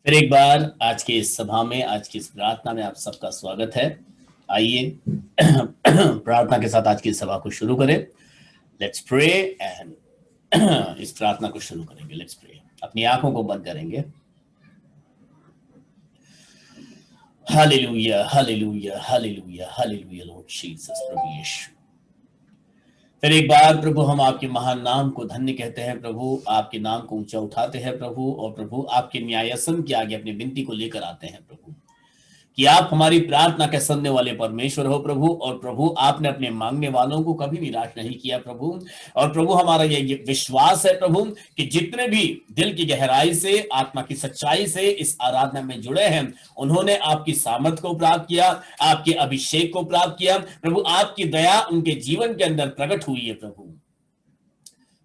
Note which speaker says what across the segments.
Speaker 1: फिर एक बार आज के इस सभा में, आज की इस प्रार्थना में आप सबका स्वागत है। आइए प्रार्थना के साथ आज की सभा को शुरू करें। लेट्स प्रे एंड इस प्रार्थना को शुरू करेंगे। Let's pray. अपनी आंखों को बंद करेंगे। Hallelujah, hallelujah, hallelujah, hallelujah lord Jesus, प्रभु यीशु। फिर एक बार प्रभु हम आपके महान नाम को धन्य कहते हैं। प्रभु आपके नाम को ऊंचा उठाते हैं प्रभु, और प्रभु आपके न्यायासन के आगे अपनी विनती को लेकर आते हैं प्रभु, कि आप हमारी प्रार्थना के सुनने वाले परमेश्वर हो प्रभु। और प्रभु आपने अपने मांगने वालों को कभी निराश नहीं किया प्रभु। और प्रभु हमारा ये विश्वास है प्रभु कि जितने भी दिल की गहराई से, आत्मा की सच्चाई से इस आराधना में जुड़े हैं, उन्होंने आपकी सामर्थ को प्राप्त किया, आपके अभिषेक को प्राप्त किया प्रभु। आपकी दया उनके जीवन के अंदर प्रकट हुई है प्रभु।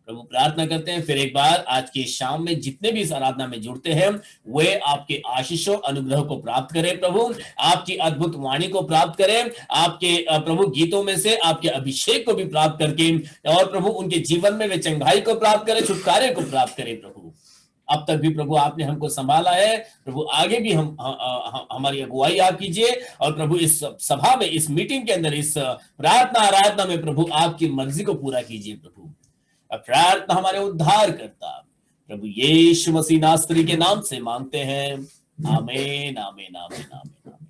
Speaker 1: प्रभु प्रार्थना करते हैं फिर एक बार आज की शाम में जितने भी इस आराधना में जुड़ते हैं, वे आपके आशीषों अनुग्रह को प्राप्त करें प्रभु, आपकी अद्भुत वाणी को प्राप्त करें, आपके प्रभु गीतों में से आपके अभिषेक को भी प्राप्त करके, और प्रभु उनके जीवन में वे चंगाई को प्राप्त करें, छुटकारे को प्राप्त करें प्रभु। अब तक भी प्रभु आपने हमको संभाला है प्रभु, आगे भी हमारी अगुवाई आप कीजिए। और प्रभु इस सभा में, इस मीटिंग के अंदर, इस प्रार्थना आराधना में प्रभु आपकी मर्जी को पूरा कीजिए प्रभु। प्रार्थना हमारे उद्धार करता प्रभु यीशु मसीह नासरी के नाम से मांगते हैं, आमीन, आमीन, आमीन, आमीन, आमीन।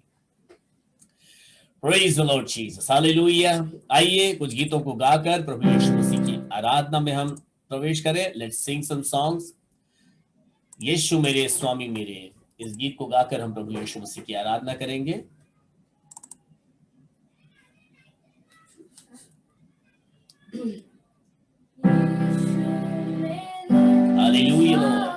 Speaker 1: Praise the Lord Jesus, hallelujah. आइए कुछ गीतों को गाकर प्रभु यीशु मसीह की आराधना में हम प्रवेश करें। Let's Singh some songs. यीशु मेरे, स्वामी मेरे, इस गीत को गाकर हम प्रभु यीशु मसीह की आराधना करेंगे। Hallelujah Lord.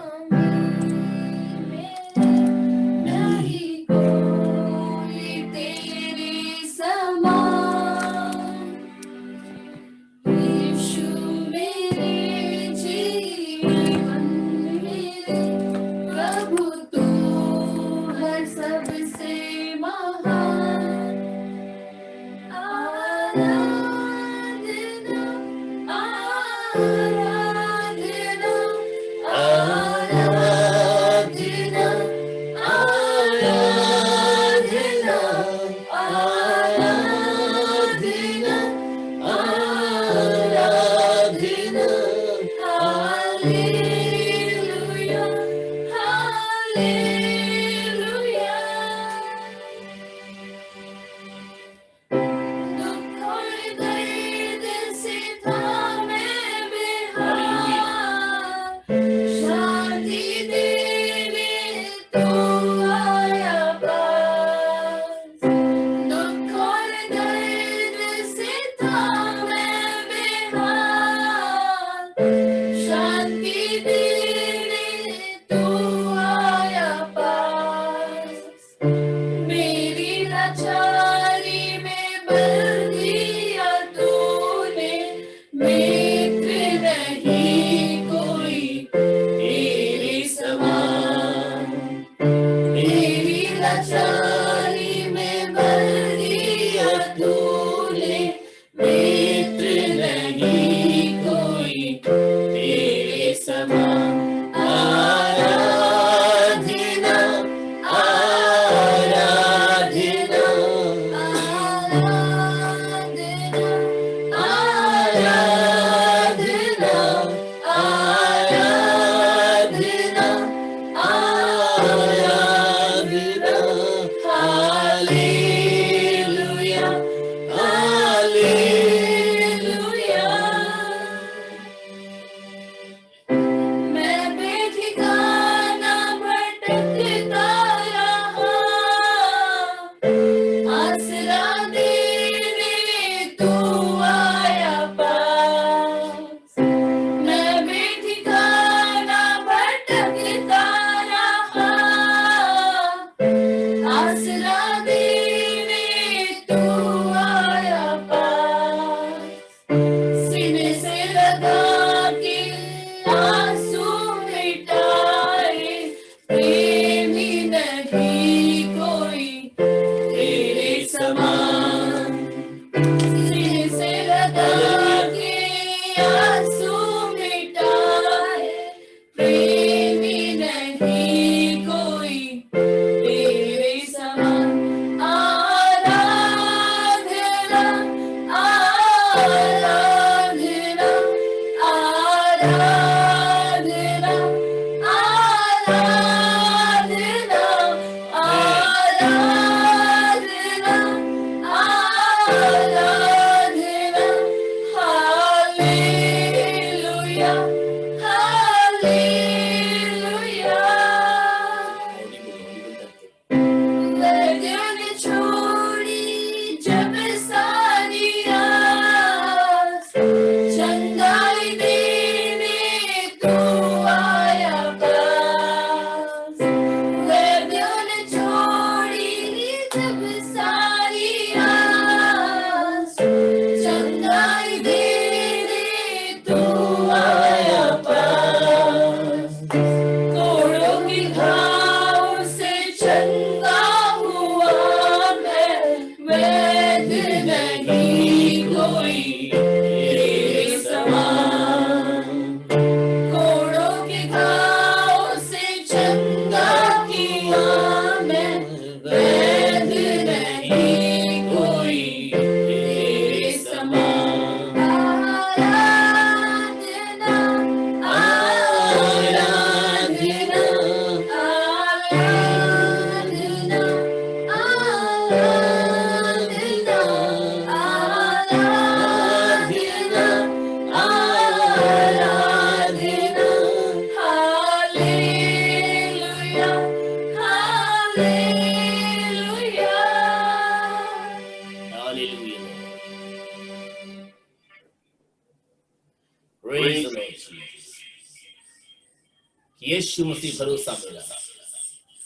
Speaker 1: यीशु मसीह भरोसा मेरा।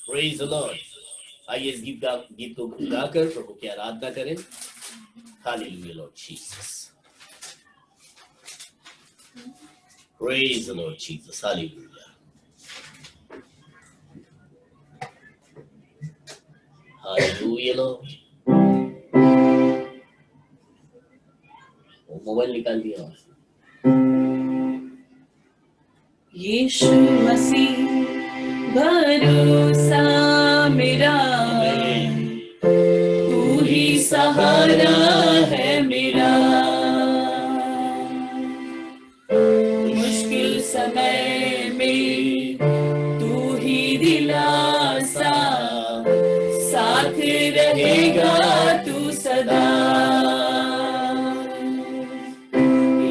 Speaker 1: Praise the Lord. आइए इस गीत को गाकर प्रभु की आराधना करें। Hallelujah lord Jesus. Praise the Lord Jesus. Hallelujah. Hallelujah Lord. Mobile निकाल दिया।
Speaker 2: यीशु मसीह भरोसा मेरा, तू ही सहारा है मेरा। मुश्किल समय में तू ही दिलासा, साथ रहेगा तू सदा।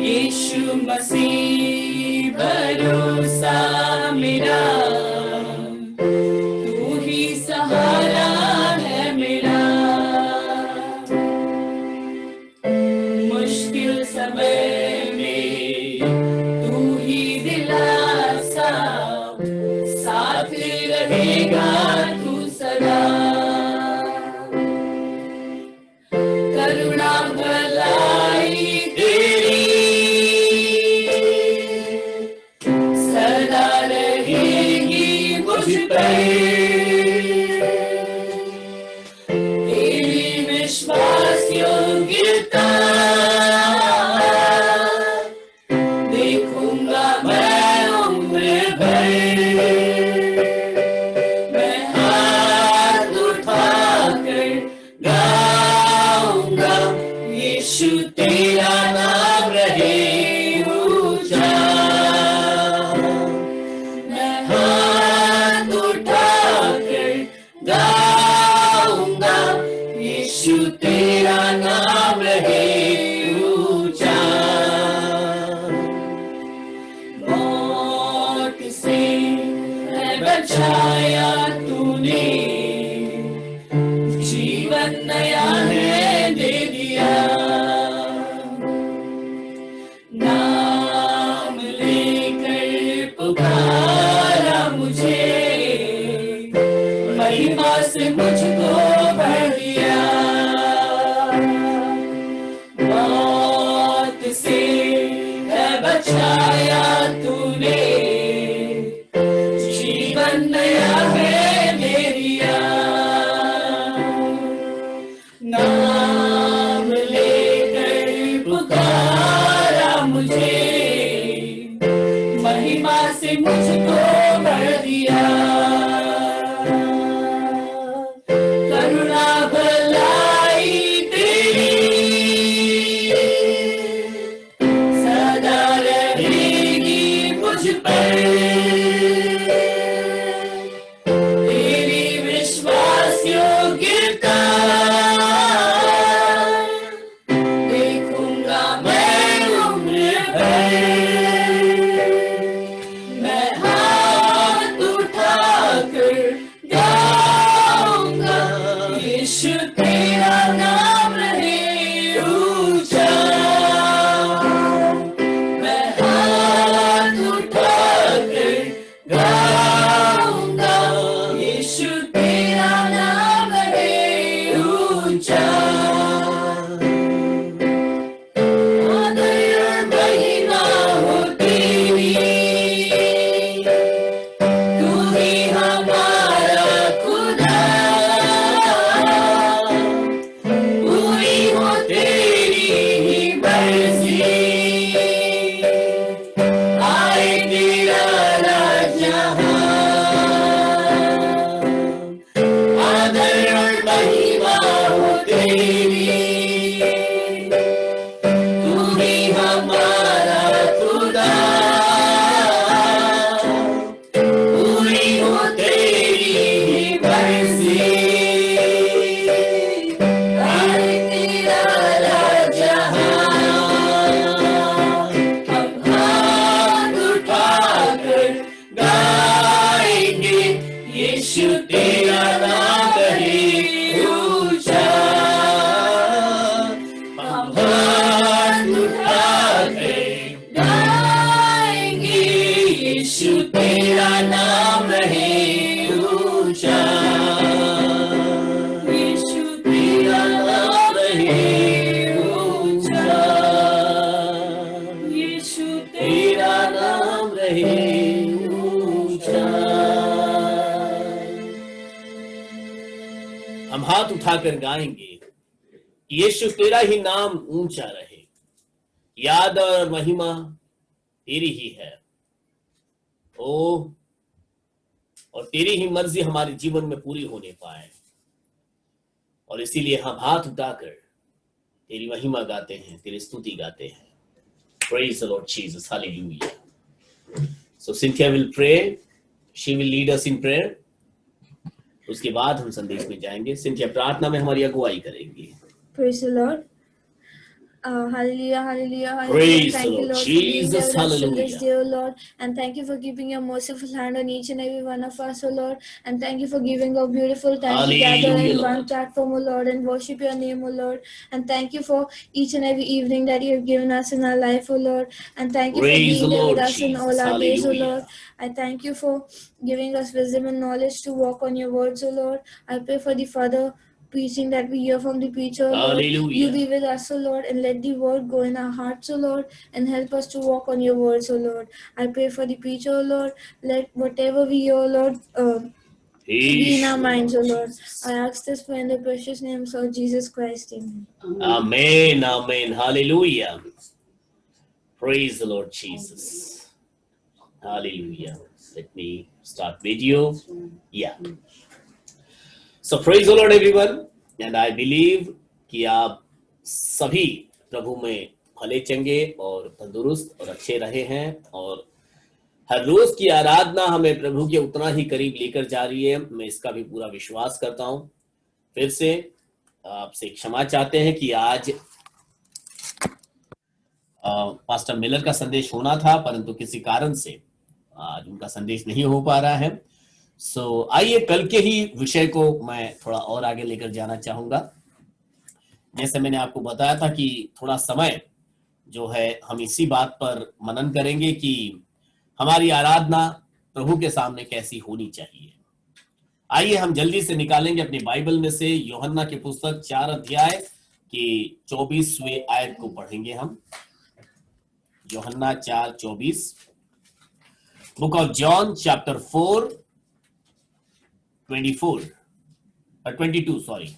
Speaker 2: यीशु मसीह भरोसा मेरा, तू ही सहारा है मेरा। मुश्किल समय में तू ही दिलासा, साथ रहेगा तू सदा। करुणा भलाई तेरी सदा रहेगी मुझ पे। तेरी विश्वास योग्यता देखूंगा मैं उम्र भर। मैं हाथ उठाकर गाऊंगा, यीशु तेरा नाम रहे ऊंचा। मैं हाथ उठाकर गाऊंगा, यीशु तेरा नाम रहे ऊंचा। मौत से है बचाया तूने, जीवन नया है दे दिया। नाम लेकर पुकारा मुझे, महिमा से मुझको भर दिया। मौत से है बचाया तूने, जीवन नया है दे दिया। नाम लेकर पुकारा मुझे, महिमा से मुझको भर दिया। करुणा भलाई तेरी सदा रहेगी मुझ पर। तेरी विश्वास योग्यता देखूंगा मैं उम्र भर। मैं हाथ उठाकर गाऊंगा, यीशु तेरा नाम रहे ऊंचा। मैं हाथ उठाकर गाऊंगा, यीशु तेरा नाम रहे ऊंचा। आदर महिमा हो तेरी, तू ही हमारा खुदा। पूरी हो तेरी ही मर्जी, आए तेरा राज यहाँ। आदर और महिमा हो तेरी, तू ही हमारा खुदा। पूरी हो तेरी ही मर्जी, आए तेरा राज यहाँ। हम हाथ उठाकर गाएंगे, यीशु तेरा नाम रहे ऊंचा। हम हाथ उठाकर गाएंगे, यीशु तेरा नाम रहे ऊंचा, यीशु तेरा नाम रहे ऊंचा, यीशु तेरा नाम रहे ऊंचा।
Speaker 1: हम हाथ उठाकर गाएंगे, यीशु तेरा ही नाम ऊंचा रहे, याद और महिमा तेरी ही है ओ, और तेरी ही मर्जी हमारे जीवन में पूरी होने पाए। और इसीलिए हम हाथ उठाकर तेरी महिमा गाते हैं, तेरी स्तुति गाते हैं। Praise the Lord Jesus, hallelujah. So Cynthia will pray, she will lead us in prayer. उसके बाद हम संदेश में जाएंगे। सिंथिया प्रार्थना में हमारी अगुवाई करेंगी।
Speaker 3: Praise the Lord. Hallelujah, hallelujah, hallelujah.
Speaker 1: Praise
Speaker 3: Thank
Speaker 1: the
Speaker 3: you,
Speaker 1: Lord
Speaker 3: Lord, for being
Speaker 1: Jesus,
Speaker 3: there with us in this
Speaker 1: hallelujah.
Speaker 3: day, O Lord. And thank you for keeping your merciful hand on each and every one of us, O Lord. And thank you for giving a beautiful time to gather
Speaker 1: Hallelujah,
Speaker 3: in one
Speaker 1: Lord.
Speaker 3: platform, O Lord, and worship your name, O Lord. And thank you for each and every evening that you have given us in our life, O Lord. And thank you for
Speaker 1: Praise the
Speaker 3: being there with
Speaker 1: Lord
Speaker 3: us in all
Speaker 1: Jesus,
Speaker 3: our days, O Lord.
Speaker 1: hallelujah.
Speaker 3: I thank you for giving us wisdom and knowledge to walk on your words, O Lord. I pray for the further preaching that we hear from the preacher, O Lord. You
Speaker 1: Hallelujah.
Speaker 3: be with us, O Lord, and let the word go in our hearts, O Lord, and help us to walk on your words, O Lord. I pray for the preacher, O Lord. Let whatever we hear, O Lord, be in our
Speaker 1: Issue,
Speaker 3: minds, O
Speaker 1: Lord
Speaker 3: Lord.
Speaker 1: Jesus.
Speaker 3: I ask this for in the precious name of Jesus Christ. Amen.
Speaker 1: Amen, amen, hallelujah. Praise the Lord Jesus. Hallelujah. Let me start video. Yeah. So praise the Lord everyone. And I believe कि आप सभी प्रभु में भले चंगे और तंदुरुस्त और अच्छे रहे हैं, और हर रोज की आराधना हमें प्रभु के उतना ही करीब लेकर जा रही है। मैं इसका भी पूरा विश्वास करता हूं। फिर से आपसे क्षमा चाहते हैं कि आज पास्टर मिलर का संदेश होना था, परंतु किसी कारण से आज उनका संदेश नहीं हो पा रहा है। सो आइए कल के ही विषय को मैं थोड़ा और आगे लेकर जाना चाहूंगा। जैसे मैंने आपको बताया था कि थोड़ा समय जो है हम इसी बात पर मनन करेंगे कि हमारी आराधना प्रभु के सामने कैसी होनी चाहिए। आइए हम जल्दी से निकालेंगे अपनी बाइबल में से यूहन्ना की पुस्तक 4 अध्याय की 24वें आयत को पढ़ेंगे हम। यूहन्ना 4:24, book of John chapter 4 22 sorry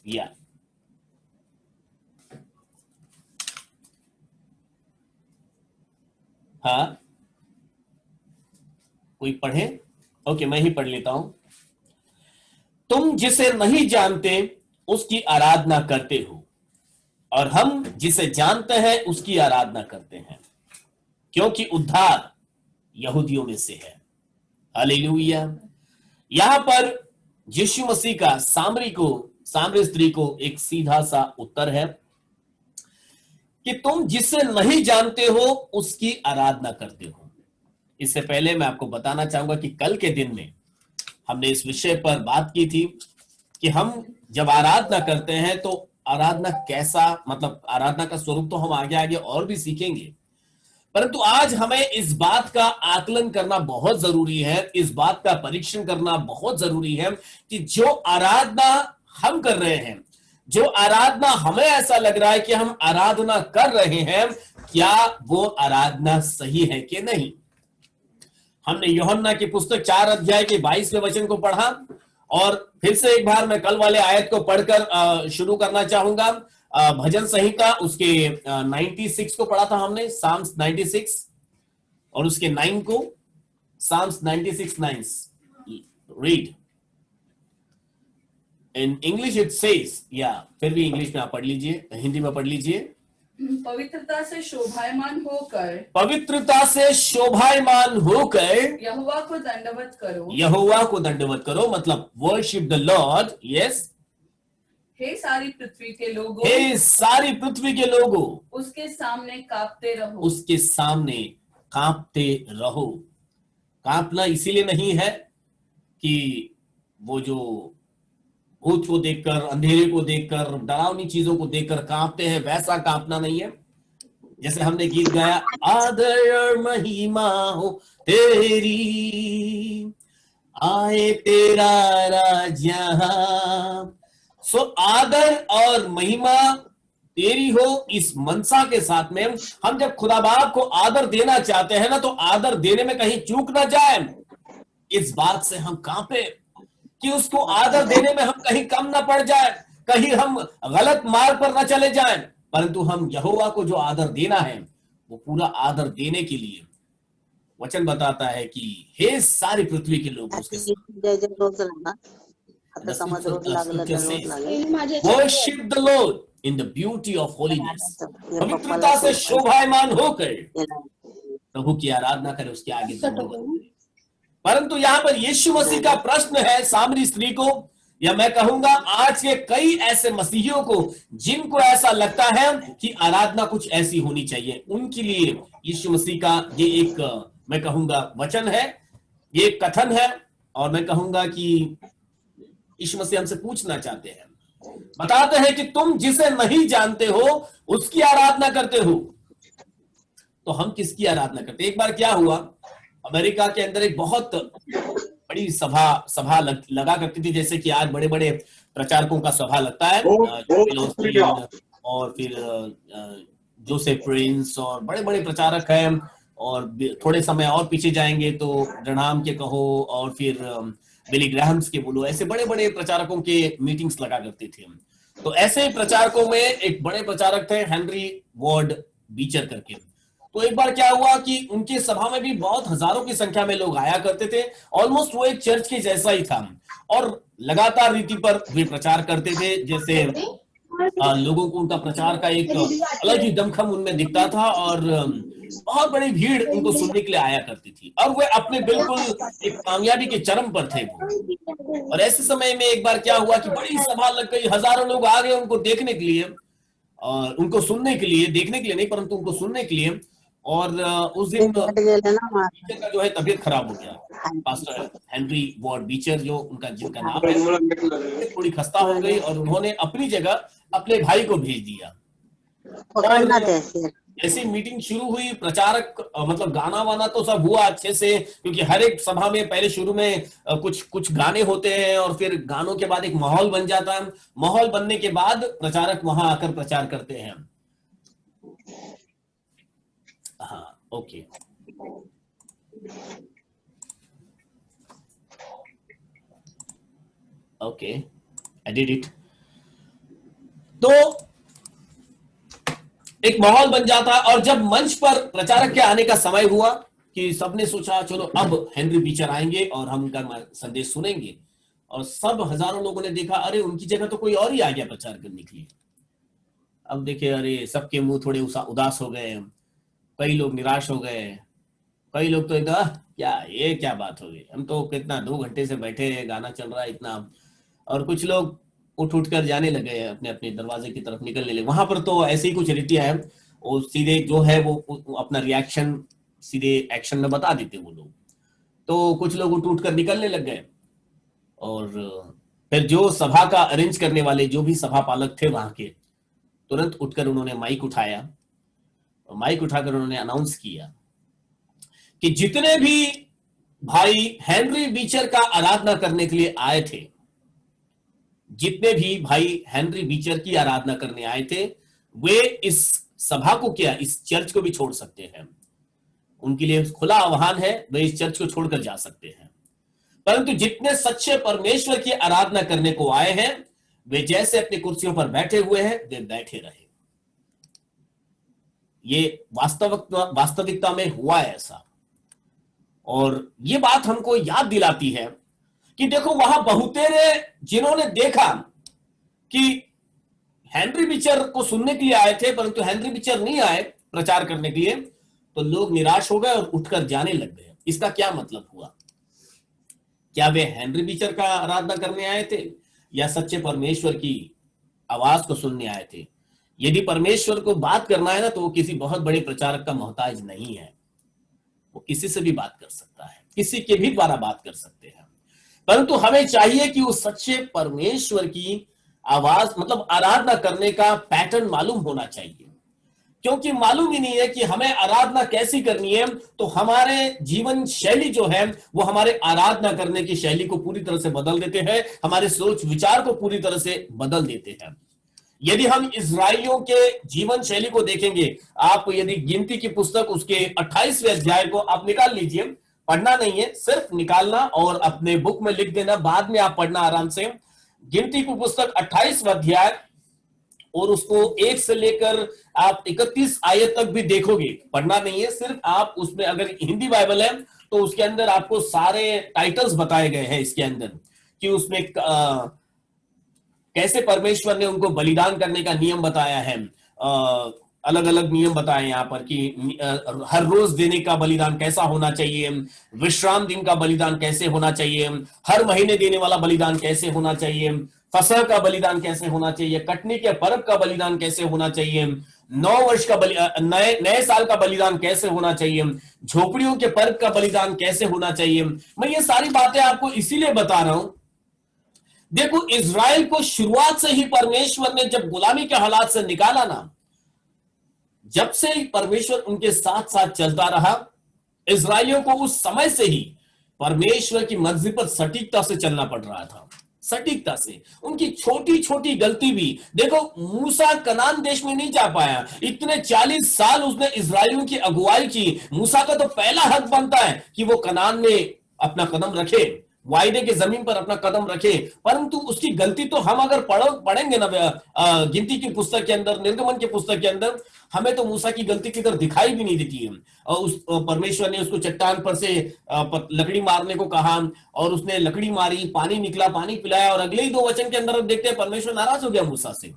Speaker 1: या हाँ, कोई पढ़े? ओके, मैं ही पढ़ लेता हूं। तुम जिसे नहीं जानते उसकी आराधना करते हो, और हम जिसे जानते हैं उसकी आराधना करते हैं, क्योंकि उद्धार यहूदियों में से है। हालेलुया। यहां पर यीशु मसीह का सामरी स्त्री को एक सीधा सा उत्तर है कि तुम जिसे नहीं जानते हो उसकी आराधना करते हो। इससे पहले मैं आपको बताना चाहूंगा कि कल के दिन में हमने इस विषय पर बात की थी कि हम जब आराधना करते हैं तो आराधना कैसा, मतलब आराधना का स्वरूप तो हम आगे आगे और भी सीखेंगे, परंतु आज हमें इस बात का आकलन करना बहुत जरूरी है, इस बात का परीक्षण करना बहुत जरूरी है कि जो आराधना हम कर रहे हैं, जो आराधना हमें ऐसा लग रहा है कि हम आराधना कर रहे हैं, क्या वो आराधना सही है कि नहीं। हमने यूहन्ना की पुस्तक 4 अध्याय के 22वें वचन को पढ़ा, और फिर से एक बार मैं कल वाले आयत को पढ़कर शुरू करना चाहूंगा। भजन संहिता उसके 96 को पढ़ा था हमने, साम्स 96, और उसके 9 को, Psalms 96:9 read in English it says, या फिर भी इंग्लिश में आप पढ़ लीजिए, हिंदी में पढ़ लीजिए।
Speaker 2: पवित्रता से शोभायमान होकर,
Speaker 1: पवित्रता से शोभायमान होकर
Speaker 2: यहोवा को दंडवत करो,
Speaker 1: यहोवा को दंडवत करो, मतलब वर्शिप द लॉर्ड। यस,
Speaker 2: हे सारी पृथ्वी के लोगों,
Speaker 1: हे सारी पृथ्वी के लोगों,
Speaker 2: उसके सामने कांपते रहो,
Speaker 1: उसके सामने कांपते रहो। कांपना इसीलिए नहीं है कि वो जो भूत को देखकर, अंधेरे को देखकर, डरावनी चीजों को देखकर कांपते हैं, वैसा कांपना नहीं है। जैसे हमने गीत गाया, आदर और महिमा हो तेरी, आए तेरा राज यहाँ। सो आदर और महिमा तेरी हो, इस मनसा के साथ में हम जब खुदा बाप को आदर देना चाहते हैं ना, तो आदर देने में कहीं चूक ना जाए, इस बात से हम कांपे कि उसको आदर देने में हम कहीं कम ना पड़ जाए, कहीं हम गलत मार्ग पर ना चले जाएं, परंतु हम यहोवा को जो आदर देना है, वो पूरा आदर देने के लिए वचन बताता है कि हे सारी पृथ्वी के लोग उसके worship the Lord in the beauty of holiness, पवित्रता से शोभायमान होकर प्रभु की आराधना करे, उसके आगे दंडवत। परंतु यहाँ पर यीशु मसीह का प्रश्न है सामरी स्त्री को, या मैं कहूंगा आज के कई ऐसे मसीहियों को जिनको ऐसा लगता है कि आराधना कुछ ऐसी होनी चाहिए, उनके लिए यीशु मसीह का ये एक मैं कहूंगा वचन है, ये एक कथन है, और मैं कहूंगा कि यीशु मसीह हमसे पूछना चाहते हैं, बताते हैं कि तुम जिसे नहीं जानते हो उसकी आराधना करते हो, तो हम किसकी आराधना करते हैं? एक बार क्या हुआ, अमेरिका के अंदर एक बहुत बड़ी सभा लगा करती थी, जैसे कि आज बड़े बड़े प्रचारकों का सभा लगता है, और फिर जोसेफ प्रिंस और बड़े बड़े प्रचारक हैं, और थोड़े समय और पीछे जाएंगे तो ब्रैनम के कहो, और फिर बिली ग्राहम्स के बोलो, ऐसे बड़े बड़े प्रचारकों के मीटिंग्स लगा करते थे। तो ऐसे प्रचारकों में एक बड़े प्रचारक थे हेनरी वॉर्ड बीचर करके। तो एक बार क्या हुआ कि उनकी सभा में भी बहुत हजारों की संख्या में लोग आया करते थे, ऑलमोस्ट वो एक चर्च के जैसा ही था, और लगातार रीति पर वे प्रचार करते थे, जैसे लोगों को उनका प्रचार का एक अलग ही दमखम उनमें दिखता था, और बहुत बड़ी भीड़ उनको सुनने के लिए आया करती थी, और वे अपने बिल्कुल एक कामयाबी के चरम पर थे वो। और ऐसे समय में एक बार क्या हुआ कि बड़ी सभा लग गई, हजारों लोग आ गए उनको देखने के लिए, और उनको सुनने के लिए, देखने के लिए नहीं परंतु उनको सुनने के लिए। और उस दिन बीचर का जो है तबीयत खराब हो गया, पास्टर हेनरी वॉर्ड बीचर जो उनका जिनका नाम है, थोड़ी खस्ता हो गई, और उन्होंने अपनी जगह अपने भाई को भेज दिया। ऐसी मीटिंग शुरू हुई, प्रचारक मतलब गाना वाना तो सब हुआ अच्छे से, क्योंकि हर एक सभा में पहले शुरू में कुछ गाने होते हैं, और फिर गानों के बाद एक माहौल बन जाता है, माहौल बनने के बाद प्रचारक वहां आकर प्रचार करते हैं। हाँ, okay, okay, I did it. तो एक माहौल बन जाता, और जब मंच पर प्रचारक के आने का समय हुआ कि सबने सोचा चलो अब हेनरी बीचर आएंगे और हम उनका संदेश सुनेंगे, और सब हजारों लोगों ने देखा अरे उनकी जगह तो कोई और ही आ गया प्रचार करने के लिए। अब देखे अरे सबके मुंह थोड़े उदास हो गए, कई लोग निराश हो गए, कई लोग तो एकदम क्या बात हो गई, हम तो कितना 2 घंटे से बैठे हैं, गाना चल रहा है इतना, और कुछ लोग उठ कर जाने लगे, अपने अपने दरवाजे की तरफ निकलने लगे। वहां पर तो ऐसे ही कुछ रीतियां है, और सीधे जो है वो अपना रिएक्शन सीधे एक्शन में बता देते वो लोग। तो कुछ लोग उठ कर निकलने लग गए, और फिर जो सभा का अरेंज करने वाले जो भी सभा पालक थे वहां के, तुरंत उठकर उन्होंने माइक उठाया, और माइक उठाकर उन्होंने अनाउंस किया कि जितने भी भाई हेनरी बीचर का आराधना करने के लिए आए थे, जितने भी भाई हेनरी बीचर की आराधना करने आए थे, वे इस सभा को क्या, इस चर्च को भी छोड़ सकते हैं, उनके लिए खुला आह्वान है, वे इस चर्च को छोड़कर जा सकते हैं। परंतु जितने सच्चे परमेश्वर की आराधना करने को आए हैं, वे जैसे अपनी कुर्सियों पर बैठे हुए हैं वे बैठे रहे। ये वास्तविकता में हुआ है ऐसा, और ये बात हमको याद दिलाती है कि देखो वहां बहुतेरे जिन्होंने देखा कि हेनरी बीचर को सुनने के लिए आए थे परंतु हेनरी बीचर नहीं आए प्रचार करने के लिए, तो लोग निराश हो गए और उठकर जाने लग गए। इसका क्या मतलब हुआ? क्या वे हेनरी बीचर का आराधना करने आए थे या सच्चे परमेश्वर की आवाज को सुनने आए थे? यदि परमेश्वर को बात करना है ना, तो वो किसी बहुत बड़े प्रचारक का मोहताज नहीं है, वो किसी से भी बात कर सकता है, किसी के भी द्वारा बात कर सकते हैं। परंतु हमें चाहिए कि उस सच्चे परमेश्वर की आवाज मतलब आराधना करने का पैटर्न मालूम होना चाहिए क्योंकि मालूम ही नहीं है कि हमें आराधना कैसी करनी है, तो हमारे जीवन शैली जो है वो हमारे आराधना करने की शैली को पूरी तरह से बदल देते हैं, हमारे सोच विचार को पूरी तरह से बदल देते हैं। यदि हम इजराइलियों के जीवन शैली को देखेंगे, आप यदि गिनती की पुस्तक उसके 28वें अध्याय को आप निकाल लीजिए, पढ़ना नहीं है, सिर्फ निकालना और अपने बुक में लिख देना, बाद में आप पढ़ना आराम से। गिनती की पुस्तक 28वां अध्याय और उसको 1 से लेकर आप 31 आयत तक भी देखोगे, पढ़ना नहीं है, सिर्फ आप उसमें, अगर हिंदी बाइबल है तो उसके अंदर आपको सारे टाइटल्स बताए गए हैं इसके अंदर, कि उसमें कैसे परमेश्वर ने उनको बलिदान करने का नियम बताया है। अलग अलग नियम बताए यहाँ पर कि हर रोज देने का बलिदान कैसा होना चाहिए, विश्राम दिन का बलिदान कैसे होना चाहिए, हर महीने देने वाला बलिदान कैसे होना चाहिए, फसह का बलिदान कैसे होना चाहिए, कटनी के पर्व का बलिदान कैसे होना चाहिए, 9 वर्ष का नए साल का बलिदान कैसे होना चाहिए, झोपड़ियों के पर्व का बलिदान कैसे होना चाहिए। मैं ये सारी बातें आपको इसीलिए बता रहा हूं, देखो इज़राइल को शुरुआत से ही परमेश्वर ने जब गुलामी के हालात से निकाला ना, जब से ही परमेश्वर उनके साथ साथ चलता रहा, इज़राइलियों को उस समय से ही परमेश्वर की मर्जी पर सटीकता से चलना पड़ रहा था, सटीकता से। उनकी छोटी छोटी गलती भी, देखो मूसा कनान देश में नहीं जा पाया, इतने 40 साल उसने इज़राइलियों की अगुवाई की। मूसा का तो पहला हक बनता है कि वो कनान में अपना कदम रखे, वायदे के जमीन पर अपना कदम रखे, परंतु उसकी गलती तो हम अगर पढ़ेंगे ना गिनती की पुस्तक के अंदर, निर्गमन की पुस्तक के अंदर, हमें तो मूसा की गलती किधर दिखाई भी नहीं देती है। और उस परमेश्वर ने उसको चट्टान पर से लकड़ी मारने को कहा और उसने लकड़ी मारी, पानी निकला, पानी पिलाया, और अगले ही 2 वचन के अंदर देखते हैं परमेश्वर नाराज हो गया मूसा से।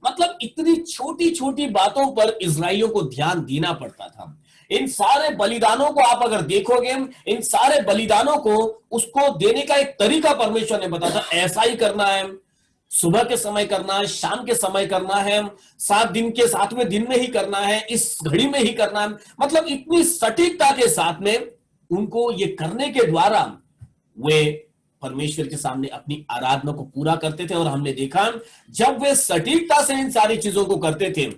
Speaker 1: मतलब इतनी छोटी छोटी बातों पर इज़राइलियों को ध्यान देना पड़ता था। इन सारे बलिदानों को आप अगर देखोगे, इन सारे बलिदानों को उसको देने का एक तरीका परमेश्वर ने बताया था, ऐसा ही करना है, सुबह के समय करना है, शाम के समय करना है, 7 दिन के 7वें दिन में ही करना है, इस घड़ी में ही करना है। मतलब इतनी सटीकता के साथ में उनको ये करने के द्वारा वे परमेश्वर के सामने अपनी आराधना को पूरा करते थे। और हमने देखा जब वे सटीकता से इन सारी चीजों को करते थे,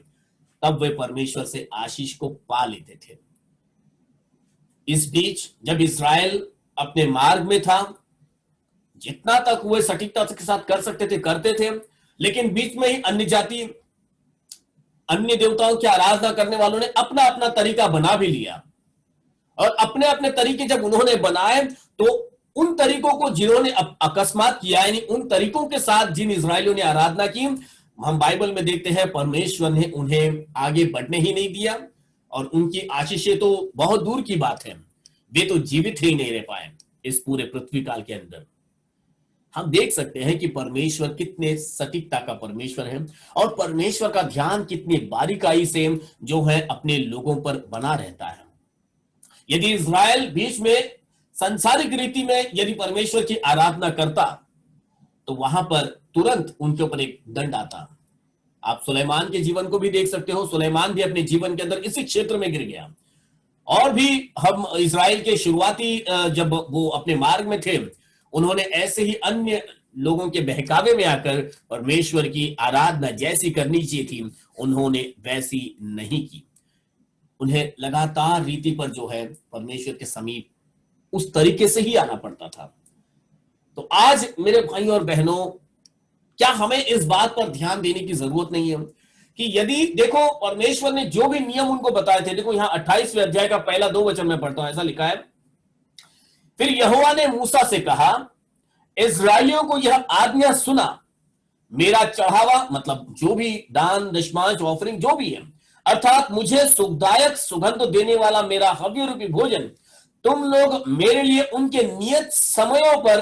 Speaker 1: तब वे परमेश्वर से आशीष को पा लेते थे। इस बीच जब इज़राइल अपने मार्ग में था, जितना तक वे सटीकता के साथ कर सकते थे करते थे, लेकिन बीच में ही अन्य जाति, अन्य देवताओं की आराधना करने वालों ने अपना अपना तरीका बना भी लिया। और अपने अपने तरीके जब उन्होंने बनाए, तो उन तरीकों को जिन्होंने अकस्मात किया, यानी उन तरीकों के साथ जिन इज़राइलियों ने आराधना की, हम बाइबल में देखते हैं परमेश्वर ने उन्हें आगे बढ़ने ही नहीं दिया, और उनकी आशीषें तो बहुत दूर की बात है, वे तो जीवित ही नहीं रह पाए इस पूरे पृथ्वी काल के अंदर। हम देख सकते हैं कि परमेश्वर कितने सटीकता का परमेश्वर है, और परमेश्वर का ध्यान कितनी बारीकाई से जो है अपने लोगों पर बना रहता है। यदि इज़राइल बीच में सांसारिक रीति में यदि परमेश्वर की आराधना करता, तो वहां पर तुरंत उनके ऊपर एक दंड आता। आप सुलेमान के जीवन को भी देख सकते हो, सुलेमान भी अपने जीवन के अंदर इसी क्षेत्र में गिर गया। और भी हम इज़राइल के शुरुआती जब वो अपने मार्ग में थे, उन्होंने ऐसे ही अन्य लोगों के बहकावे में आकर परमेश्वर की आराधना जैसी करनी चाहिए थी, उन्होंने वैसी नहीं की। उन्हें लगातार रीति पर जो है परमेश्वर के समीप उस तरीके से ही आना पड़ता था। तो आज मेरे भाई और बहनों, क्या हमें इस बात पर ध्यान देने की जरूरत नहीं है कि यदि देखो परमेश्वर ने जो भी नियम उनको बताए थे, देखो यहां 28वें अध्याय का पहला 2 वचन में पढ़ता हूं, ऐसा लिखा है, फिर यहोवा ने मूसा से कहा, इज़राइलियों को यह आज्ञा सुना, मेरा चढ़ावा, मतलब जो भी दान दशमांश ऑफरिंग जो भी है, अर्थात मुझे सुखदायक सुगंध देने वाला मेरा हव्य रूपी भोजन तुम लोग मेरे लिए उनके नियत समयों पर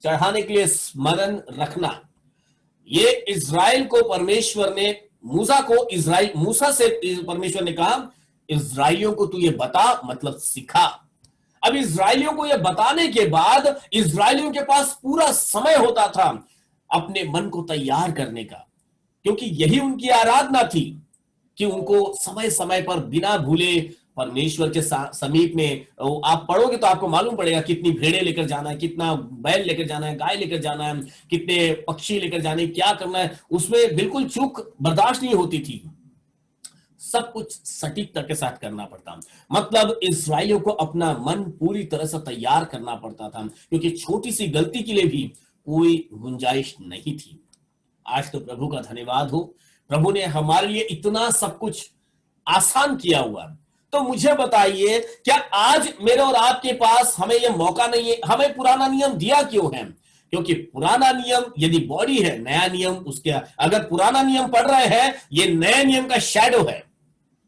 Speaker 1: चढ़ाने के लिए स्मरण रखना। ये इज़राइल को परमेश्वर ने, मूसा से परमेश्वर ने कहा, इज़राइलियों को तू ये बता, मतलब सिखा। अब इज़राइलियों को ये बताने के बाद इज़राइलियों के पास पूरा समय होता था अपने मन को तैयार करने का, क्योंकि यही उनकी आराधना थी कि उनको समय समय पर बिना भूले परमेश्वर के समीप में, आप पढ़ोगे तो आपको मालूम पड़ेगा कितनी भेड़े लेकर जाना है, कितना बैल लेकर जाना है, गाय लेकर जाना है, कितने पक्षी लेकर जाने, क्या करना है, उसमें बिल्कुल चूक बर्दाश्त नहीं होती थी। सब कुछ सटीकता के साथ करना पड़ता। मतलब इस्राएलियों को अपना मन पूरी तरह से तैयार करना पड़ता था, क्योंकि छोटी सी गलती के लिए भी कोई गुंजाइश नहीं थी। आज तो प्रभु का धन्यवाद हो, प्रभु ने हमारे लिए इतना सब कुछ आसान किया हुआ। तो मुझे बताइए, क्या आज मेरे और आपके पास हमें यह मौका नहीं है? हमें पुराना नियम दिया क्यों है? क्योंकि पुराना नियम यदि बॉडी है, नया नियम उसके, अगर पुराना नियम पढ़ रहे हैं, ये नया नियम का शैडो है।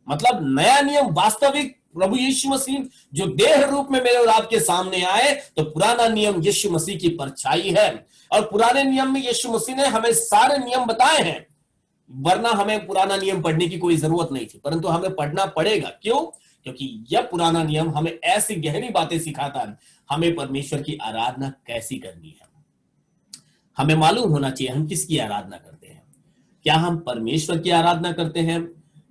Speaker 1: मतलब नया नियम वास्तविक प्रभु यीशु मसीह जो देह रूप में मेरे और आपके सामने आए, तो पुराना नियम यीशु मसीह की परछाई है। और पुराने नियम में यीशु मसीह ने हमें सारे नियम बताए हैं, वरना हमें पुराना नियम पढ़ने की कोई जरूरत नहीं थी, परंतु हमें पढ़ना पड़ेगा। क्यों? क्योंकि यह पुराना नियम हमें ऐसी गहरी बातें सिखाता है, हमें परमेश्वर की आराधना कैसी करनी है। हमें मालूम होना चाहिए हम किसकी आराधना करते हैं। क्या हम परमेश्वर की आराधना करते हैं,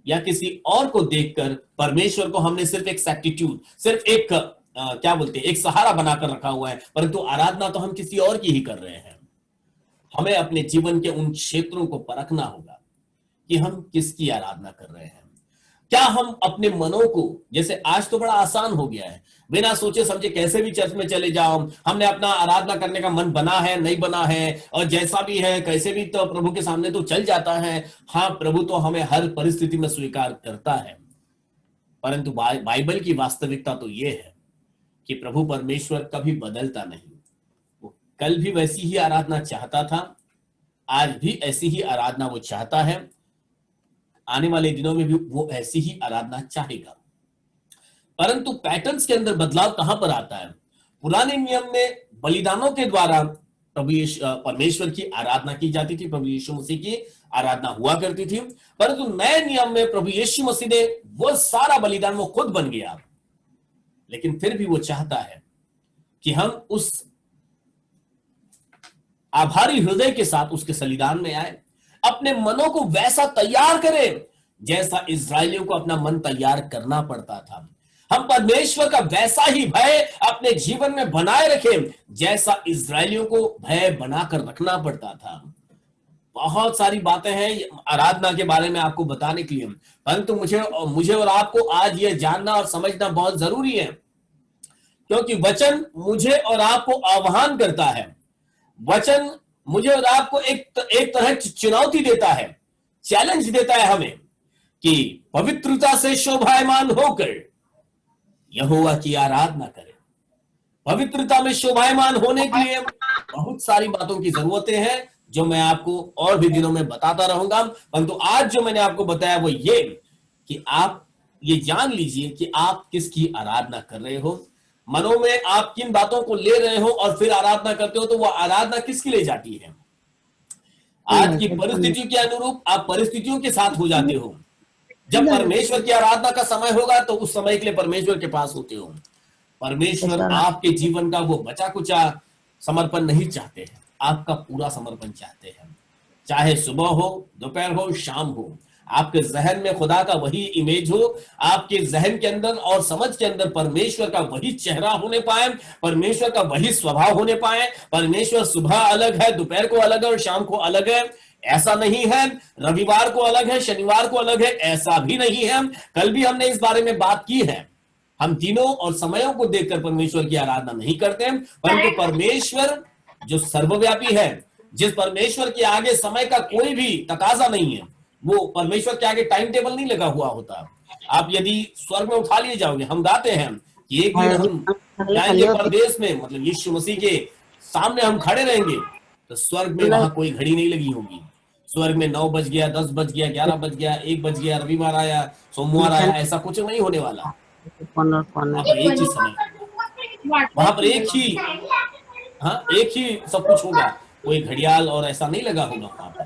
Speaker 1: या किसी और को देखकर परमेश्वर को हमने सिर्फ एक सब्स्टिट्यूट, सिर्फ एक क्या बोलते हैं, एक सहारा बनाकर रखा हुआ है, परंतु आराधना तो हम किसी और की ही कर रहे हैं। हमें अपने जीवन के उन क्षेत्रों को परखना होगा कि हम किसकी आराधना कर रहे हैं। क्या हम अपने मनों को, जैसे आज तो बड़ा आसान हो गया है, बिना सोचे समझे कैसे भी चर्च में चले जाओ, हमने अपना आराधना करने का मन बना है नहीं बना है, और जैसा भी है कैसे भी तो प्रभु के सामने तो चल जाता है। हाँ, प्रभु तो हमें हर परिस्थिति में स्वीकार करता है, परंतु बाइबल की वास्तविकता तो यह है कि प्रभु परमेश्वर कभी बदलता नहीं। वो कल भी वैसी ही आराधना चाहता था, आज भी ऐसी ही आराधना वो चाहता है, आने वाले दिनों में भी वो ऐसी ही आराधना चाहेगा। परंतु पैटर्न्स के अंदर बदलाव कहां पर आता है? पुराने नियम में बलिदानों के द्वारा परमेश्वर की आराधना की जाती थी, प्रभु यीशु मसीह की आराधना हुआ करती थी। परंतु नए नियम में प्रभु यीशु मसीह ने वो सारा बलिदान वो खुद बन गया, लेकिन फिर भी वो चाहता है कि हम उस आभारी हृदय के साथ उसके बलिदान में आए, अपने मनों को वैसा तैयार करें जैसा इस्राएलियों को अपना मन तैयार करना पड़ता था। हम परमेश्वर का वैसा ही भय अपने जीवन में बनाए रखें जैसा इस्राएलियों को भय बनाकर रखना पड़ता था। बहुत सारी बातें हैं आराधना के बारे में आपको बताने के लिए, परंतु मुझे और आपको आज यह जानना और समझना बहुत जरूरी है, क्योंकि वचन मुझे और आपको आह्वान करता है। वचन मुझे और आपको एक तरह चुनौती देता है, चैलेंज देता है हमें कि पवित्रता से शोभायमान होकर यहोवा की आराधना करें। पवित्रता में शोभायमान होने के लिए बहुत सारी बातों की जरूरतें हैं, जो मैं आपको और भी दिनों में बताता रहूंगा। परंतु आज जो मैंने आपको बताया वो ये कि आप ये जान लीजिए कि आप किसकी आराधना कर रहे हो, मनों में आप किन बातों को ले रहे हो और फिर आराधना करते हो, तो वो आराधना किसके लिए जाती है। आज की परिस्थितियों के अनुरूप आप परिस्थितियों के साथ हो जाते हो। जब परमेश्वर की आराधना का समय होगा तो उस समय के लिए परमेश्वर के पास होते हो। परमेश्वर आपके जीवन का वो बचा कुचा समर्पण नहीं चाहते हैं, आपका पूरा समर्पण चाहते हैं। चाहे सुबह हो, दोपहर हो, शाम हो, आपके जहन में खुदा का वही इमेज हो, आपके जहन के अंदर और समझ के अंदर परमेश्वर का वही चेहरा होने पाए, परमेश्वर का वही स्वभाव होने पाए। परमेश्वर सुबह अलग है, दोपहर को अलग है और शाम को अलग है, ऐसा नहीं है। रविवार को अलग है, शनिवार को अलग है, ऐसा भी नहीं है। कल भी हमने इस बारे में बात की है। हम दिनों और समयों को देखकर परमेश्वर की आराधना नहीं करते, परंतु परमेश्वर जो सर्वव्यापी है, जिस परमेश्वर के आगे समय का कोई भी तकाजा नहीं है, वो परमेश्वर के आगे टाइम टेबल नहीं लगा हुआ होता। आप यदि स्वर्ग में उठा लिए जाओगे, हम गाते हैं कि एक दिन हम जाएंगे परदेश में, मतलब यीशु मसीह के सामने हम खड़े रहेंगे, तो स्वर्ग में वहां कोई घड़ी नहीं लगी होगी। स्वर्ग में 9 बज गया, 10 बज गया, 11 बज गया, 1 बज गया, रविवार आया, सोमवार आया, ऐसा कुछ नहीं होने वाला। वहां पर एक ही समय, वहां पर एक ही सब कुछ होगा, कोई घड़ियाल और ऐसा नहीं लगा होगा वहां पर।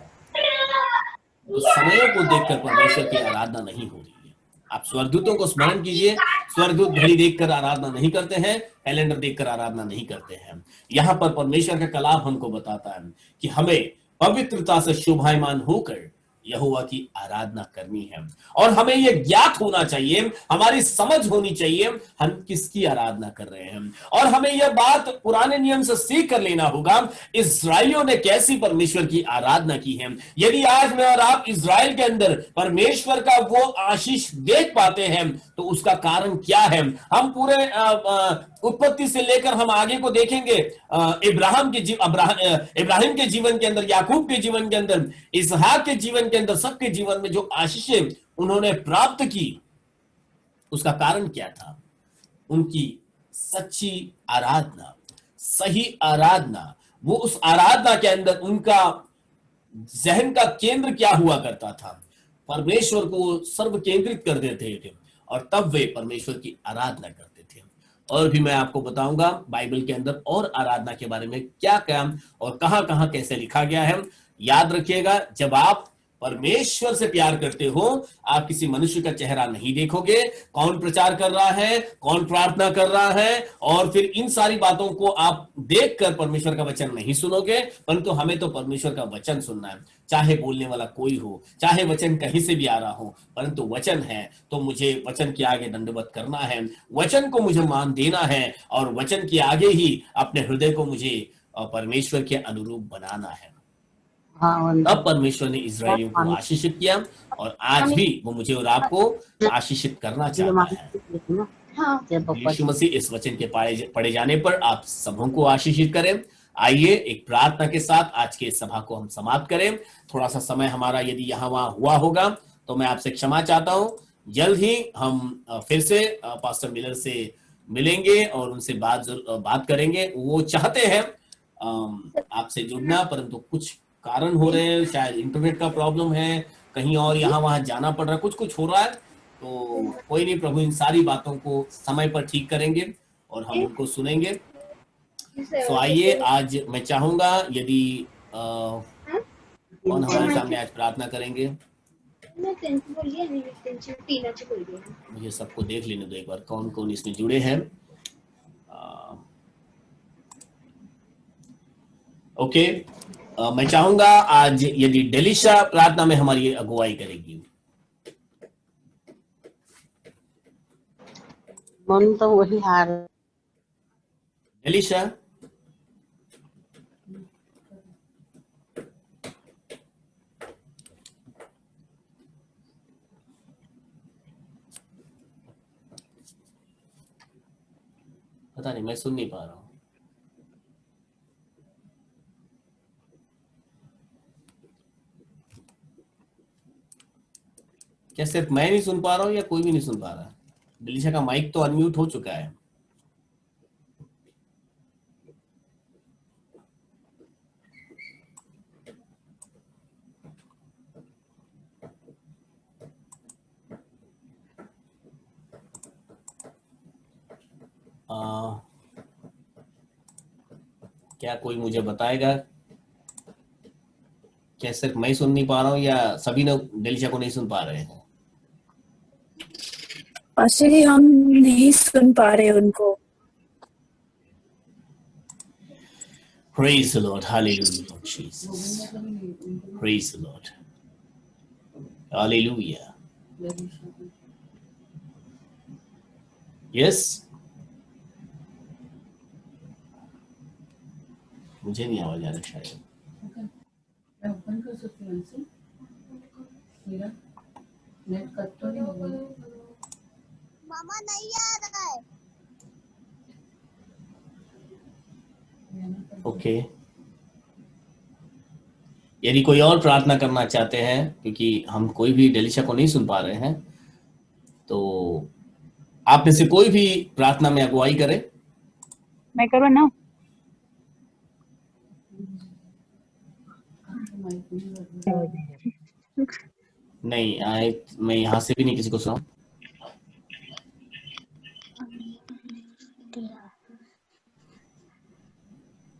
Speaker 1: तो समयों को देखकर परमेश्वर की आराधना नहीं हो रही है। आप स्वर्गदूतों को स्मरण कीजिए, स्वर्गदूत घड़ी देखकर आराधना नहीं करते हैं, कैलेंडर देखकर आराधना नहीं करते हैं। यहाँ पर परमेश्वर का कलाम हमको बताता है कि हमें पवित्रता से शोभायमान होकर यहोवा की आराधना करनी है। और हमें यह ज्ञात होना चाहिए, हमारी समझ होनी चाहिए हम किसकी आराधना कर रहे हैं। और हमें यह बात पुराने नियम से सीख कर लेना होगा, इस्राएलियों ने कैसी परमेश्वर की आराधना की है। यदि आज मैं और आप इस्राएल के अंदर परमेश्वर का वो आशीष देख पाते हैं तो उसका कारण क्या है। हम पूरे उत्पत्ति से लेकर हम आगे को देखेंगे, इब्राहिम के जीवन के अंदर, याकूब के जीवन के अंदर, इसहाक के जीवन के अंदर, सबके जीवन में जो आशीषें उन्होंने प्राप्त की, उसका कारण क्या था? उनकी सच्ची आराधना, सही आराधना। वो उस आराधना के अंदर उनका जहन का केंद्र क्या हुआ करता था? परमेश्वर को सर्व केंद्रित कर देते थे और तब वे परमेश्वर की आराधना करते थे। और भी मैं आपको बताऊंगा बाइबल के अंदर और आराधना के बारे में क्या क्या और कहां कहां कैसे लिखा गया है। याद रखिएगा, जब आप परमेश्वर से प्यार करते हो, आप किसी मनुष्य का चेहरा नहीं देखोगे, कौन प्रचार कर रहा है, कौन प्रार्थना कर रहा है, और फिर इन सारी बातों को आप देखकर परमेश्वर का वचन नहीं सुनोगे। परंतु हमें तो परमेश्वर का वचन सुनना है, चाहे बोलने वाला कोई हो, चाहे वचन कहीं से भी आ रहा हो, परंतु वचन है तो मुझे वचन के आगे दंडवत करना है, वचन को मुझे मान देना है, और वचन के आगे ही अपने हृदय को मुझे परमेश्वर के अनुरूप बनाना है। तब परमेश्वर ने इजरायलियों को आशीषित किया और आज भी वो मुझे और आपको आशीषित करना चाहता है। यीशु मसीह इस वचन के पढ़े जाने पर आप सबों को आशीषित करें। आइए एक प्रार्थना के साथ आज के सभा को हम समाप्त करें। थोड़ा सा समय हमारा यदि यहाँ वहां हुआ होगा तो मैं आपसे क्षमा चाहता हूँ। जल्द ही हम फिर से पास्टर मिलर से मिलेंगे और उनसे बात करेंगे। वो चाहते हैं आपसे जुड़ना, परंतु कुछ कारण हो रहे हैं, शायद इंटरनेट का प्रॉब्लम है, कहीं और यहाँ वहां जाना पड़ रहा है, कुछ हो रहा है। तो कोई नहीं, प्रभु इन सारी बातों को समय पर ठीक करेंगे और हम उनको सुनेंगे। तो आइए आज मैं चाहूंगा यदि कौन हमारे सामने आज प्रार्थना करेंगे। मुझे सबको देख लेने दो एक बार, कौन कौन इसमें जुड़े हैं। ओके, मैं चाहूंगा आज यदि डेलिशा प्रार्थना में हमारी अगुवाई करेगी।
Speaker 4: मन तो वही हार।
Speaker 1: डेलिशा, पता नहीं, मैं सुन नहीं पा रहा हूं। क्या सिर्फ मैं नहीं सुन पा रहा हूँ या कोई भी नहीं सुन पा रहा है? डेलिशा का माइक तो अनम्यूट हो चुका है। क्या कोई मुझे बताएगा, क्या सिर्फ मैं सुन नहीं पा रहा हूँ या सभी लोग डेलिशा को नहीं सुन पा रहे हैं?
Speaker 2: पास्टर जी, हम नहीं सुन पा रहे उनको।
Speaker 1: Praise the Lord, hallelujah, Lord Jesus. Praise the Lord, hallelujah. Yes, मुझे नहीं आवाज आ रहा शायद।
Speaker 5: मैं ओपन कर सकती हूँ इसे? मेरा नेट कट तो नहीं होगा?
Speaker 6: मामा नहीं आ रहा है।
Speaker 1: ओके, यदि कोई और प्रार्थना करना चाहते हैं, क्योंकि हम कोई भी डेलिशा को नहीं सुन पा रहे हैं, तो आप में से कोई भी प्रार्थना में अगुवाई करे।
Speaker 2: मैं करूँ ना?
Speaker 1: नहीं, मैं यहाँ से भी नहीं किसी को सुना।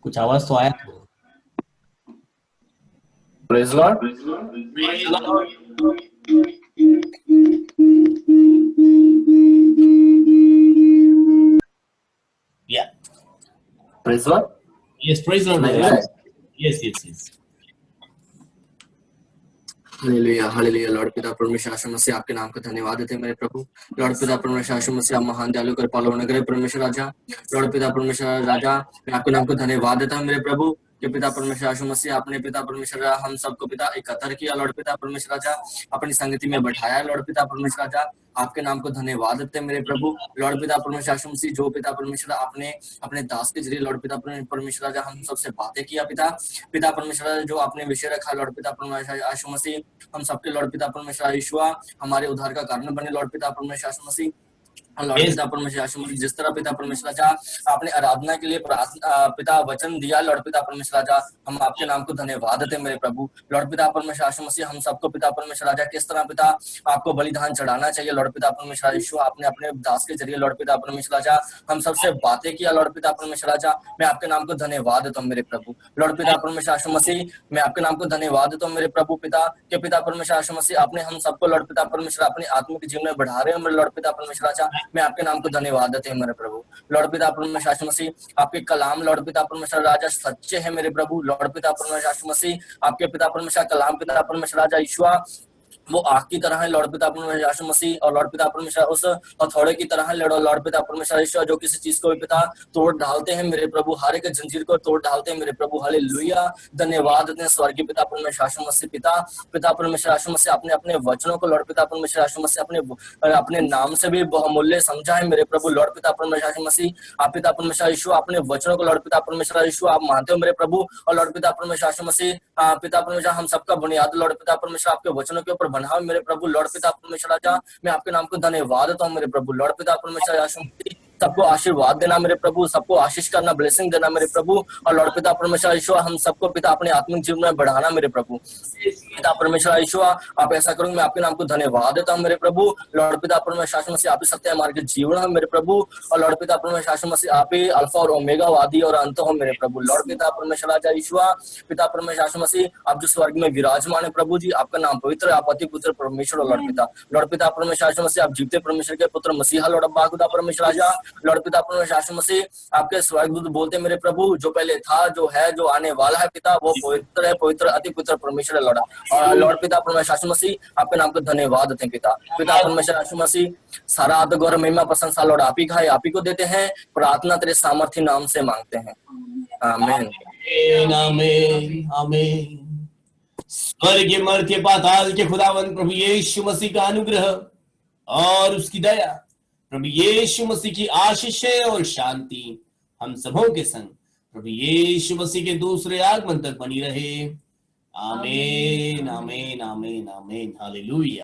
Speaker 1: कुछ आवाज तो आया।
Speaker 7: Praise Lord.
Speaker 1: Yeah.
Speaker 7: Praise Lord.
Speaker 1: Yes, praise the Lord.
Speaker 7: Yes.
Speaker 1: Yes.
Speaker 7: Hallelujah hallelujah. Lord पिता परमेश्वर यीशु मसीह आपके नाम का धन्यवाद देते हैं मेरे प्रभु। लॉर्ड पिता परमेश्वर यीशु मसीह आप महान दयालु कृपालु नगर परमेश्वर राजा। लॉर्ड पिता परमेश्वर राजा मैं आपके नाम को धन्यवाद देता हूं मेरे प्रभु कि पिता परमेश्वर यीशु मसीह आपने पिता परमेश्वर हम सबको पिता एकत्र किया। लॉर्ड पिता परमेश्वर राजा अपनी संगति में बैठाया। लॉर्ड पिता परमेश्वर राजा आपके नाम को धन्यवाद देते हैं मेरे प्रभु। लॉर्ड पिता परमेश्वर यीशु मसीह जो पिता परमेश्वर आपने अपने दास के जरिए लॉर्ड पिता परमेश्वर राजा हम सबसे बातें किया पिता पिता परमेश्वर जो आपने विषय रखा लॉर्ड पिता परमेश्वर यीशु मसीह हम सबके लॉर्ड पिता परमेश्वर यीशुआ हमारे उद्धार का कारण बने। लॉर्ड पिता परमेश्वर यीशु मसीह लॉर्ड पिता परमेश्वर यीशु मसीह जिस तरह पिता परमेश्वर राजा आपने आराधना के लिए पिता वचन दिया लॉर्ड पिता परमेश्वर राजा हम आपके नाम को धन्यवाद देते हैं मेरे प्रभु। लॉर्ड पिता परमेश्वर यीशु मसीह हम सबको पिता परमेश्वर राजा किस तरह पिता आपको बलिदान चढ़ाना चाहिए लॉर्ड पिता परमेश्वर यीशु आपने अपने दास के जरिए लॉर्ड पिता परमेश्वर राजा हम सबसे बातें किया। लॉर्ड पिता परमेश्वर राजा मैं आपके नाम को धन्यवाद देता हूँ मेरे प्रभु। लॉर्ड पिता परमेश्वर यीशु मसीह मैं आपके नाम को धन्यवाद देता हूँ मेरे प्रभु पिता के पिता परमेश्वर यीशु मसीह आपने हम सबको लॉर्ड पिता परमेश्वर अपने आत्मिक जीवन में बढ़ा रहे हैं मेरे लॉर्ड पिता परमेश्वर राजा मैं आपके नाम को धन्यवाद देते हैं मेरे प्रभु। लॉर्ड पिता परमेश्वर यीशु मसीह आपके कलाम लॉर्ड पिता परमेश्वर राजा सच्चे हैं मेरे प्रभु। लॉर्ड पिता परमेश्वर यीशु मसीह आपके पिता परमेश्वर कलाम पिता परमेश्वर राजा ईश्वर वो आग की तरह है लॉर्ड पिता परमेश्वर यीशु मसीह और लॉर्ड पिता परमेश्वर उस हथौड़े की तरह है लॉर्ड पिता परमेश्वर ईश्वर जो किसी चीज को भी पिता तोड़ डालते हैं मेरे प्रभु हर एक जंजीर को तोड़ डालते हैं मेरे प्रभु। हालेलुया धन्यवाद देते हैं स्वर्गीय पिता परमेश्वर यीशु मसीह पिता परमेश्वर यीशु मसीह आपने अपने वचनों को लॉर्ड पिता परमेश्वर यीशु मसीह अपने नाम से भी बहुमूल्य समझा है मेरे प्रभु। लॉर्ड पिता परमेश्वर यीशु मसीह आप पिता परमेश्वर यीशु अपने वचनों को लॉर्ड पिता परमेश्वर यीशु आप मानते हो मेरे प्रभु और लॉर्ड पिता परमेश्वर यीशु मसीह पिता परमेश्वर हम सबका बुनियाद लॉर्ड पिता परमेश्वर आपके वचनों के ऊपर बना मेरे प्रभु। लॉर्ड पिता परमेश्वर राजा मैं आपके नाम को धन्यवाद देता हूँ मेरे प्रभु। लॉर्ड पिता परमेश्वर यीशु मसीह सबको आशीर्वाद देना मेरे प्रभु सबको आशीष करना ब्लेसिंग देना मेरे प्रभु और लॉर्ड पिता परमेश्वर ईश्वर हम सबको पिता अपने आत्मिक जीवन में बढ़ाना मेरे प्रभु। पिता परमेश्वर ईश्वर आप ऐसा करोगे मैं आपके नाम को धन्यवाद देता हूँ मेरे प्रभु। लॉर्ड पिता परमेश्वर यीशु मसीह आप ही सत्य हमारे के जीवन है मेरे प्रभु और लॉर्ड पिता परमेश्वर यीशु मसीह आप ही अल्फा और ओमेगा वादी और अंत हो मेरे प्रभु। लॉर्ड पिता परमेश्वर राजा ईश्वर पिता परमेश्वर यीशु मसीह आप जो स्वर्ग में विराजमान है प्रभु जी आपका नाम पवित्र आप अति पुत्र परमेश्वर लॉर्ड पिता परमेश्वर यीशु मसीह आप जीवते परमेश्वर के पुत्र मसीहा लॉर्ड अब्बा खुदा परमेश्वर राजा लॉर्ड पिता परमेश्वर यीशु मसीह आपके स्वर्गदूत बोलते मेरे प्रभु जो पहले था जो है जो आने वाला है पिता वो पवित्र है पवित्र अति पवित्र परमेश्वर है लॉर्ड और लॉर्ड पिता परमेश्वर यीशु मसीह आपके नाम को धन्यवाद देते हैं पिता परमेश्वर यीशु मसीह सारा आदर गौरव महिमा प्रशंसा लॉर्ड आप ही का है आप ही को देते हैं प्रार्थना तेरे सामर्थ्य नाम से मांगते हैं आमीन
Speaker 1: आमीन आमीन। स्वर्ग मर्त्य पाताल के खुदावंद प्रभु यीशु मसीह का अनुग्रह और उसकी दया प्रभु यीशु मसीह की आशीष और शांति हम सबों के संग प्रभु यीशु मसीह के दूसरे आगमन तक बनी रहे। आमीन आमीन आमीन आमीन हालेलुया।